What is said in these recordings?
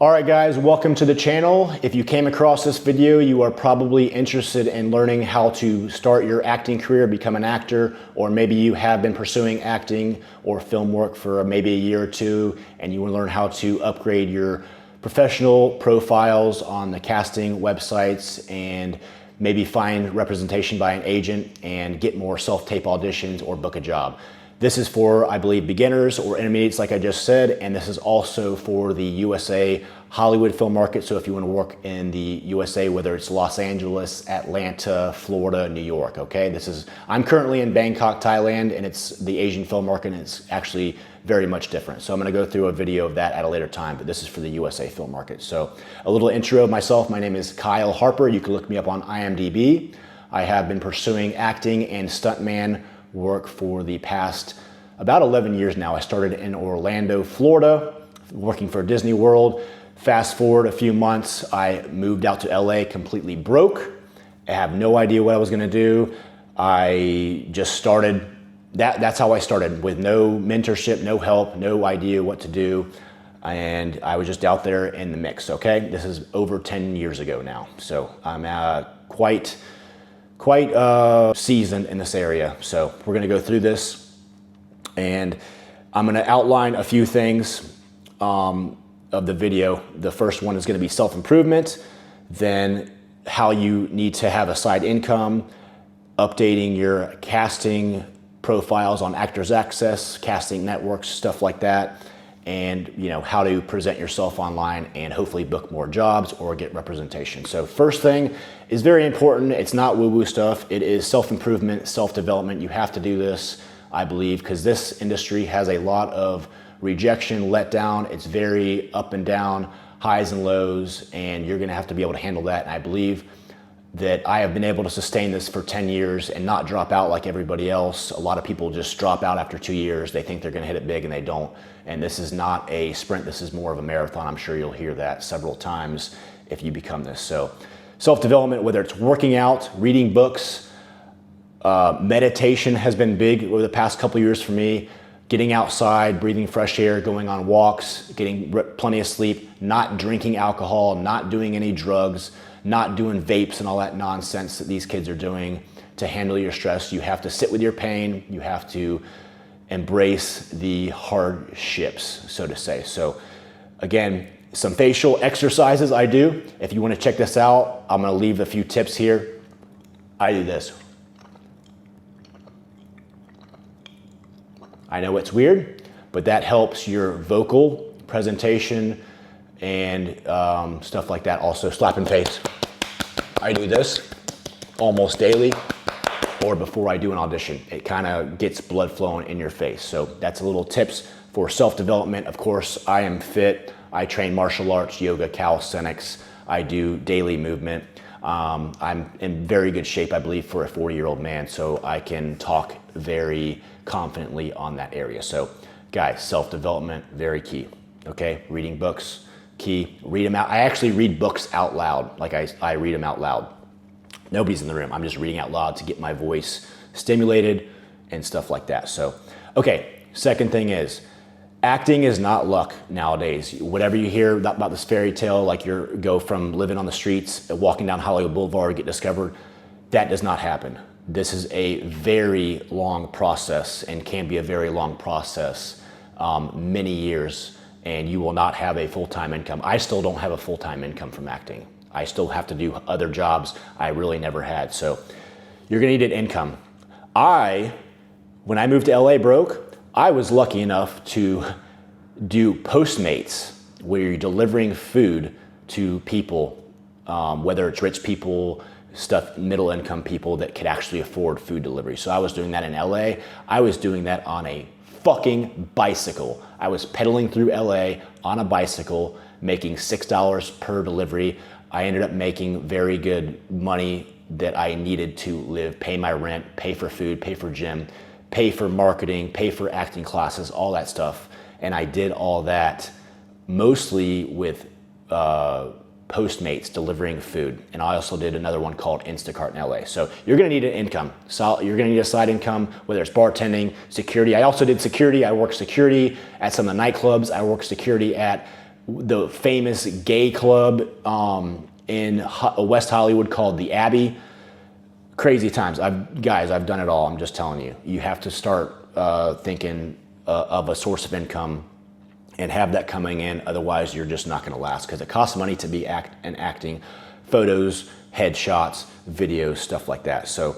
All right guys, welcome to the channel. If you came across this video, you are probably interested in learning how to start your acting career, become an actor, or maybe you have been pursuing acting or film work for maybe a year or two and you want to learn how to upgrade your professional profiles on the casting websites and maybe find representation by an agent and get more self-tape auditions or book a job. This is for, I believe, beginners or intermediates like I just said, and this is also for the USA Hollywood film market. So if you want to work in the USA, whether it's Los Angeles, Atlanta, Florida, New York, okay? I'm currently in Bangkok, Thailand, and it's the Asian film market, and it's actually very much different. So I'm gonna go through a video of that at a later time, but this is for the USA film market. So a little intro of myself. My name is Kyle Harper. You can look me up on IMDb. I have been pursuing acting and stuntman work for the past about 11 years now. I started in Orlando, Florida, working for Disney World. Fast forward a few months, I moved out to LA completely broke. I have no idea what I was gonna do. I just started, that's how I started, with no mentorship, no help, no idea what to do. And I was just out there in the mix, okay? This is over 10 years ago now. So I'm quite seasoned in this area. So we're gonna go through this and I'm gonna outline a few things of the video. The first one is gonna be self-improvement, then how you need to have a side income, updating your casting profiles on Actors Access, casting networks, stuff like that, and how to present yourself online and hopefully book more jobs or get representation. So first thing is very important. It's not woo-woo stuff. It is self-improvement, self-development. You have to do this, I believe, because this industry has a lot of rejection, letdown. It's very up and down, highs and lows, and you're gonna have to be able to handle that. And I believe that I have been able to sustain this for 10 years and not drop out like everybody else. A lot of people just drop out after 2 years. They think they're gonna hit it big and they don't. And this is not a sprint, this is more of a marathon. I'm sure you'll hear that several times if you become this. So self-development, whether it's working out, reading books, meditation has been big over the past couple years for me. Getting outside, breathing fresh air, going on walks, getting plenty of sleep, not drinking alcohol, not doing any drugs, not doing vapes and all that nonsense that these kids are doing to handle your stress. You have to sit with your pain. You have to embrace the hardships, so to say. So again, some facial exercises I do. If you want to check this out, I'm going to leave a few tips here. I do this. I know it's weird, but that helps your vocal presentation and stuff like that. Also, slap and face. I do this almost daily or before I do an audition. It kind of gets blood flowing in your face. So that's a little tips for self-development. Of course, I am fit. I train martial arts, yoga, calisthenics. I do daily movement. I'm in very good shape, I believe, for a 40-year-old man, so I can talk very confidently on that area. So guys, self-development, very key, okay? Reading books, key. Read them out. I actually read books out loud, like I read them out loud. Nobody's in the room. I'm just reading out loud to get my voice stimulated and stuff like that. So, okay, second thing is, acting is not luck nowadays. Whatever you hear about this fairy tale, like you go from living on the streets, walking down Hollywood Boulevard, get discovered, that does not happen. This is a very long process and can be a very long process, many years, and you will not have a full-time income. I still don't have a full-time income from acting. I still have to do other jobs I really never had. So you're gonna need an income. When I moved to LA broke, I was lucky enough to do Postmates, where you're delivering food to people, whether it's rich people, middle income people that could actually afford food delivery. So I was doing that in LA. I was doing that on a fucking bicycle. I was pedaling through LA on a bicycle, making $6 per delivery. I ended up making very good money that I needed to live, pay my rent, pay for food, pay for gym, pay for marketing, pay for acting classes, all that stuff. And I did all that mostly with Postmates, delivering food. And I also did another one called Instacart in LA. So you're gonna need an income. So you're gonna need a side income, whether it's bartending, security. I also did security. I worked security at some of the nightclubs. I worked security at the famous gay club in West Hollywood called the Abbey. Crazy times. Guys, I've done it all. I'm just telling you. You have to start thinking of a source of income and have that coming in. Otherwise, you're just not going to last, because it costs money to be acting, photos, headshots, videos, stuff like that. So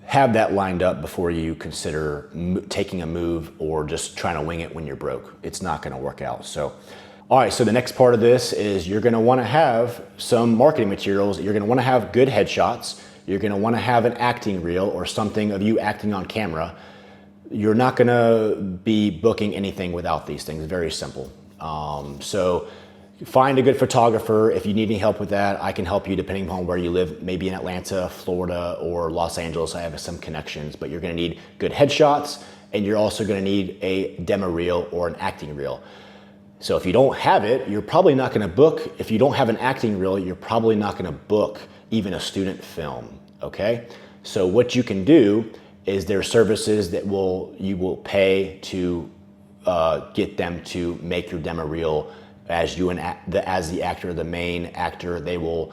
have that lined up before you consider taking a move or just trying to wing it when you're broke. It's not going to work out. So, all right, so the next part of this is you're going to want to have some marketing materials. You're going to want to have good headshots. You're going to want to have an acting reel or something of you acting on camera. You're not going to be booking anything without these things. Very simple. So find a good photographer. If you need any help with that, I can help you depending upon where you live, maybe in Atlanta, Florida, or Los Angeles. I have some connections, but you're going to need good headshots, and you're also going to need a demo reel or an acting reel. So if you don't have it, you're probably not going to book. If you don't have an acting reel, you're probably not going to book even a student film, okay? So what you can do is there are services that you will pay to get them to make your demo reel as the actor, the main actor. They will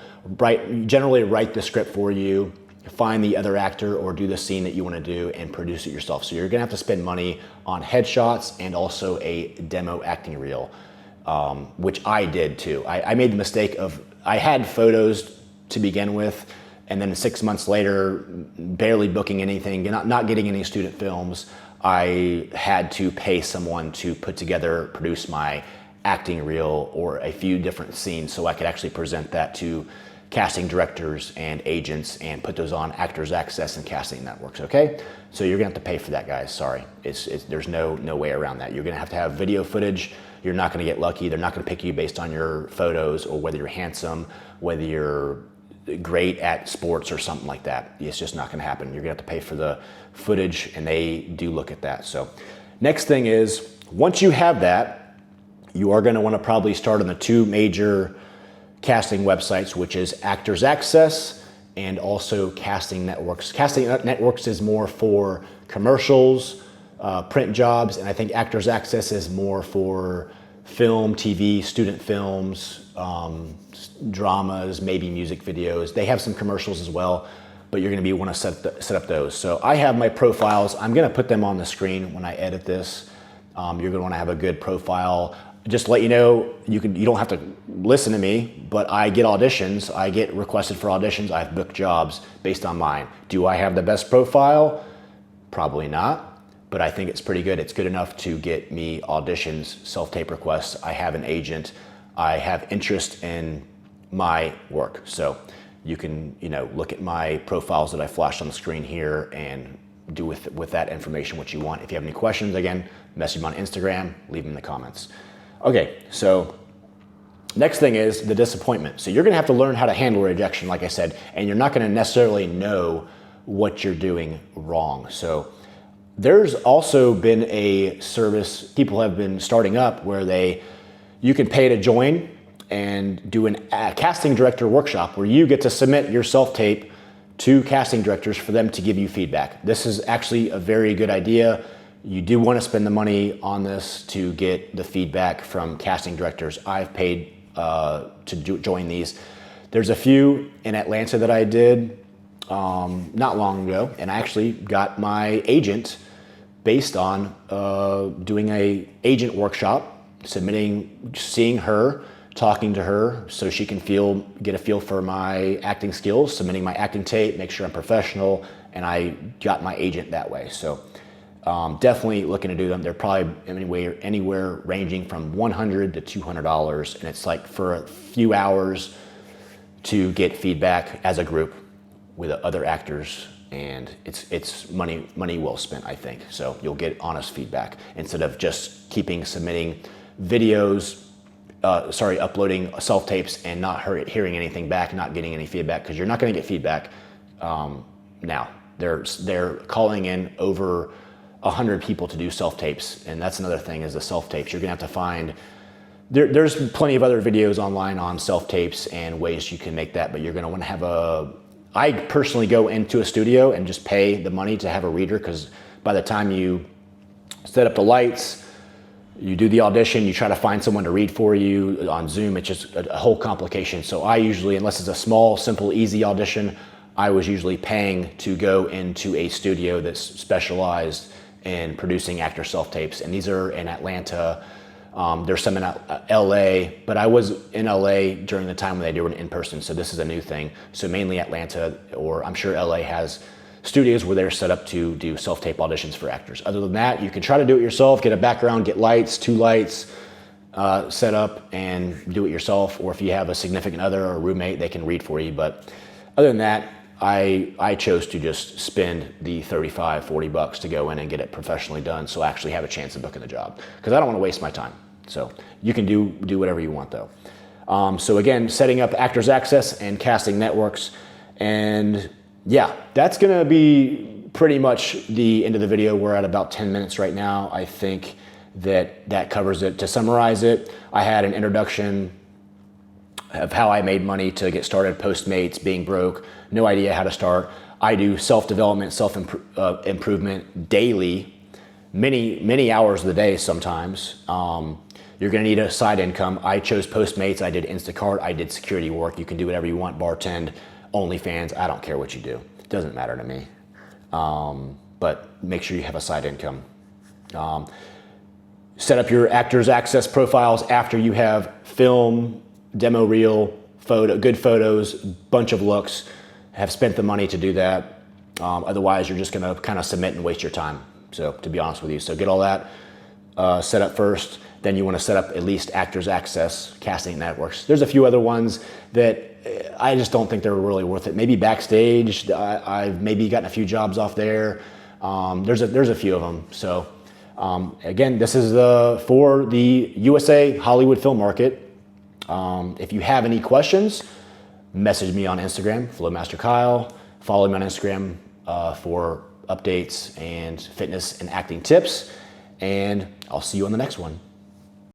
generally write the script for you, find the other actor, or do the scene that you want to do and produce it yourself. So you're going to have to spend money on headshots and also a demo acting reel, which I did too. I made the mistake of, I had photos to begin with, and then 6 months later, barely booking anything, not getting any student films, I had to pay someone to produce my acting reel or a few different scenes so I could actually present that to casting directors and agents and put those on Actors Access and casting networks, okay? So you're gonna have to pay for that, guys, sorry. There's no way around that. You're gonna have to have video footage. You're not gonna get lucky. They're not gonna pick you based on your photos or whether you're handsome, whether you're great at sports or something like that. It's just not gonna happen. You're gonna have to pay for the footage, and they do look at that. So next thing is, once you have that, you are gonna wanna probably start on the two major casting websites, which is Actors Access and also Casting Networks. Casting Networks is more for commercials, print jobs, and I think Actors Access is more for film, TV, student films, dramas, maybe music videos. They have some commercials as well, but you're gonna want to set up those. So I have my profiles. I'm gonna put them on the screen when I edit this. You're gonna wanna have a good profile. Just to let you know, you don't have to listen to me, but I get auditions. I get requested for auditions. I've booked jobs based on mine. Do I have the best profile? Probably not, but I think it's pretty good. It's good enough to get me auditions, self-tape requests. I have an agent. I have interest in my work. So you can, look at my profiles that I flashed on the screen here and do with that information what you want. If you have any questions, again, message me on Instagram, leave them in the comments. Okay, so next thing is the disappointment. So you're gonna have to learn how to handle rejection, like I said, and you're not gonna necessarily know what you're doing wrong. So there's also been a service people have been starting up where you can pay to join and do a casting director workshop where you get to submit your self-tape to casting directors for them to give you feedback. This is actually a very good idea. You do want to spend the money on this to get the feedback from casting directors. I've paid to join these. There's a few in Atlanta that I did not long ago, and I actually got my agent based on doing a agent workshop, seeing her, talking to her so she can get a feel for my acting skills, submitting my acting tape, make sure I'm professional, and I got my agent that way. So definitely looking to do them. They're probably anywhere ranging from $100 to $200, and it's like for a few hours to get feedback as a group with other actors, and it's money well spent, I think. So you'll get honest feedback instead of just submitting videos, uploading self-tapes and not hearing anything back, not getting any feedback, because you're not going to get feedback now. They're calling in over 100 people to do self-tapes, and that's another thing is the self-tapes. You're gonna have to find, there's plenty of other videos online on self-tapes and ways you can make that, but you're gonna wanna have I personally go into a studio and just pay the money to have a reader, because by the time you set up the lights, You do the audition, you try to find someone to read for you on Zoom. It's just a whole complication. So I usually, unless it's a small, simple, easy audition, I was usually paying to go into a studio that's specialized in producing actor self-tapes. And these are in Atlanta. There's some in LA, but I was in LA during the time when they do it in person. So this is a new thing. So mainly Atlanta, or I'm sure LA has studios where they're set up to do self-tape auditions for actors. Other than that, you can try to do it yourself, get a background, get lights, 2 lights, set up and do it yourself. Or if you have a significant other or a roommate, they can read for you. But other than that, I chose to just spend the $35, $40 to go in and get it professionally done, so I actually have a chance of booking the job, because I don't want to waste my time. So you can do whatever you want though. So again, setting up Actors Access and casting networks. And yeah, that's gonna be pretty much the end of the video. We're at about 10 minutes right now. I think that covers it. To summarize it, I had an introduction of how I made money to get started, Postmates, being broke, no idea how to start. I do self-development, self-improvement daily, many hours of the day sometimes. You're gonna need a side income. I chose Postmates, I did Instacart, I did security work. You can do whatever you want, bartend, OnlyFans, I don't care what you do. It doesn't matter to me. But make sure you have a side income. Set up your Actors Access profiles after you have film, demo reel, good photos, bunch of looks, have spent the money to do that. Otherwise, you're just gonna kind of submit and waste your time. So to be honest with you, so get all that set up first. Then you wanna set up at least Actors Access, casting networks. There's a few other ones that I just don't think they're really worth it. Maybe Backstage, I've maybe gotten a few jobs off there. There's a few of them. So again, this is for the USA Hollywood film market. If you have any questions, message me on Instagram, Flowmaster Kyle. Follow me on Instagram for updates and fitness and acting tips. And I'll see you on the next one.